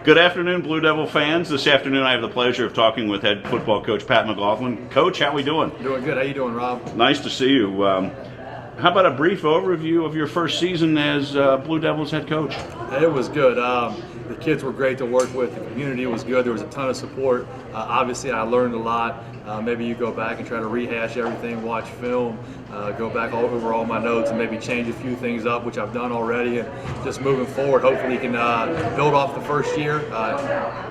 Good afternoon, Blue Devil fans. This afternoon I have the pleasure of talking with head football coach Pat McLaughlin. Coach, how we doing? Doing good. How you doing, Rob? Nice to see you. How about a brief overview of your first season as Blue Devils head coach? It was good. The kids were great to work with. The community was good. There was a ton of support. Obviously, I learned a lot. Maybe you go back and try to rehash everything, watch film, go back over all my notes and maybe change a few things up, which I've done already. And just moving forward, hopefully can build off the first year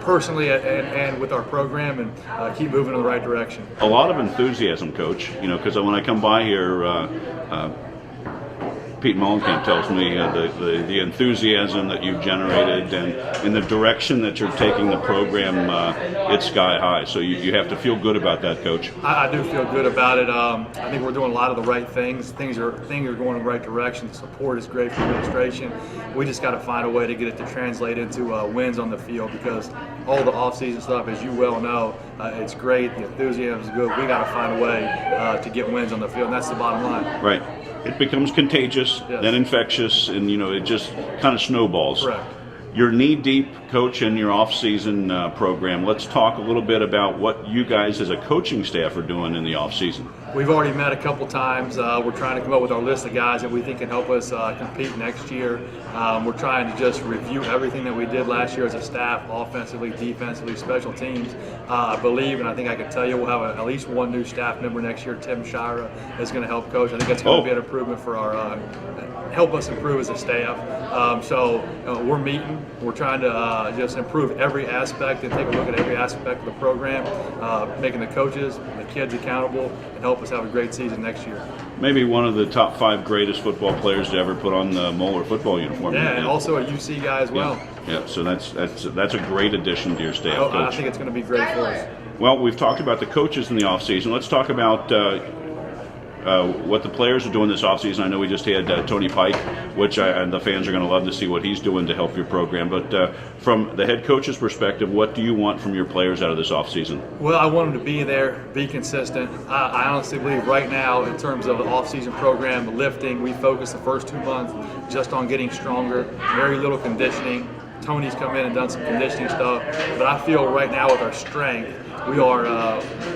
personally and with our program and keep moving in the right direction. A lot of enthusiasm, Coach, because when I come by here, Pete Mullenkamp tells me the enthusiasm that you've generated and in the direction that you're taking the program, it's sky high. So you have to feel good about that, Coach. I do feel good about it. I think we're doing a lot of the right things. Things are going in the right direction. The support is great from administration. We just got to find a way to get it to translate into wins on the field, because all the off-season stuff, as you well know, it's great. The enthusiasm is good. We got to find a way to get wins on the field, and that's the bottom line. Right. It becomes contagious, yes, then infectious, and it just kind of snowballs. Correct. You're knee-deep, Coach, in your off-season program. Let's talk a little bit about what you guys as a coaching staff are doing in the off-season. We've already met a couple times. We're trying to come up with our list of guys that we think can help us compete next year. We're trying to just review everything that we did last year as a staff, offensively, defensively, special teams. I believe, and I think I can tell you, we'll have at least one new staff member next year. Tim Shira is going to help coach. I think that's going to be an improvement for our help us improve as a staff. So we're meeting. We're trying to just improve every aspect and take a look at every aspect of the program, making the coaches, the kids accountable, and help us have a great season next year. Maybe one of the top 5 greatest football players to ever put on the Moeller football uniform. Yeah, and also a UC guy as well. Yeah, so that's a great addition to your staff, Coach. I think it's going to be great for us. Well, we've talked about the coaches in the offseason. Let's talk about what the players are doing this offseason. I know we just had Tony Pike, which and the fans are going to love to see what he's doing to help your program. But from the head coach's perspective, what do you want from your players out of this offseason? Well, I want them to be there, be consistent. I honestly believe right now, in terms of the offseason program, lifting, we focus the first 2 months just on getting stronger, very little conditioning. Tony's come in and done some conditioning stuff, but I feel right now with our strength, we are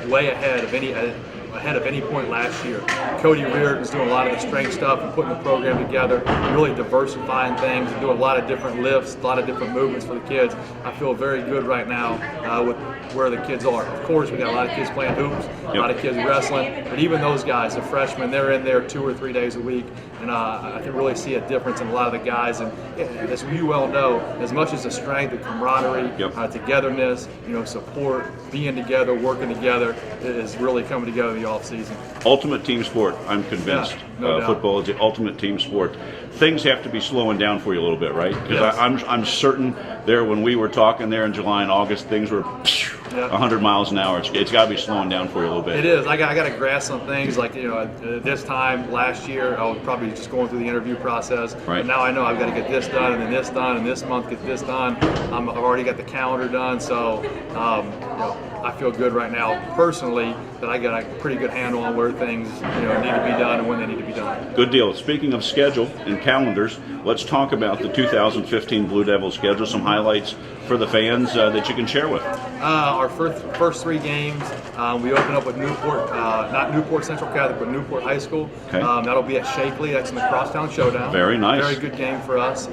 way ahead of any point last year. Cody Reardon's doing a lot of the strength stuff and putting the program together, really diversifying things and doing a lot of different lifts, a lot of different movements for the kids. I feel very good right now with where the kids are. Of course, we got a lot of kids playing hoops, a lot of kids wrestling, but even those guys, the freshmen, they're in there 2 or 3 days a week, and I can really see a difference in a lot of the guys. And as you well know, as much as the strength, the camaraderie, togetherness, support, being together, working together, is really coming together in the off-season. Ultimate team sport, I'm convinced. Yeah, no doubt. Football is the ultimate team sport. Things have to be slowing down for you a little bit, right? Because yes, I'm certain there when we were talking there in July and August, things were 100 miles an hour. It's got to be slowing down for you a little bit. It is. I got to grasp some things. Like this time last year, I was probably just going through the interview process. Right. But now I know I've got to get this done, and then this done, and this month get this done. I've already got the calendar done, so I feel good right now personally that I got a pretty good handle on where things need to be done and when they need to be done. Good deal. Speaking of schedule and calendars, let's talk about the 2015 Blue Devils schedule. Some highlights for the fans that you can share with. Our first 3 games, we open up with Newport, not Newport Central Catholic, but Newport High School. Okay. That'll be at Shakely. That's in the Crosstown Showdown. Very nice. Very good game for us.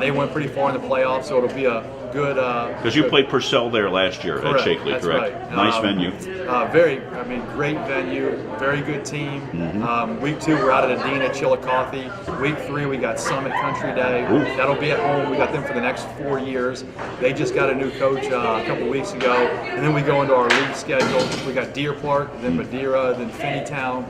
They went pretty far in the playoffs, so it'll be a good. Because you played Purcell there last year at Shakely, that's correct? Right. Nice venue. Great venue. Very good team. Mm-hmm. Week 2, we're out at Adina, Chillicothe. Week 3, we got Summit Country Day. Ooh. That'll be at home. We got them for the next 4 years. They just got a new coach a couple weeks ago, and then we go into our league schedule. We got Deer Park, then Madeira, then Finneytown,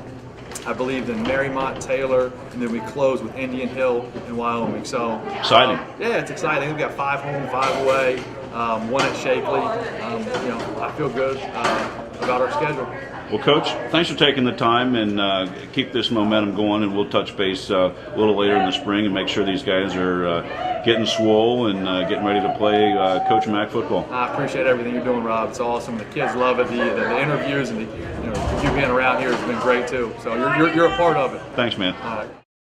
I believe, then Marymount, Taylor, and then we close with Indian Hill in Wyoming. So exciting. Yeah, it's exciting. We've got 5 home, 5 away, 1 at Shakely. I feel good about our schedule. Well, Coach, thanks for taking the time and keep this momentum going, and we'll touch base a little later in the spring and make sure these guys are getting swole and getting ready to play Coach Mac football. I appreciate everything you're doing, Rob. It's awesome. The kids love it. The interviews and you being around here has been great too. So you're a part of it. Thanks, man. All right.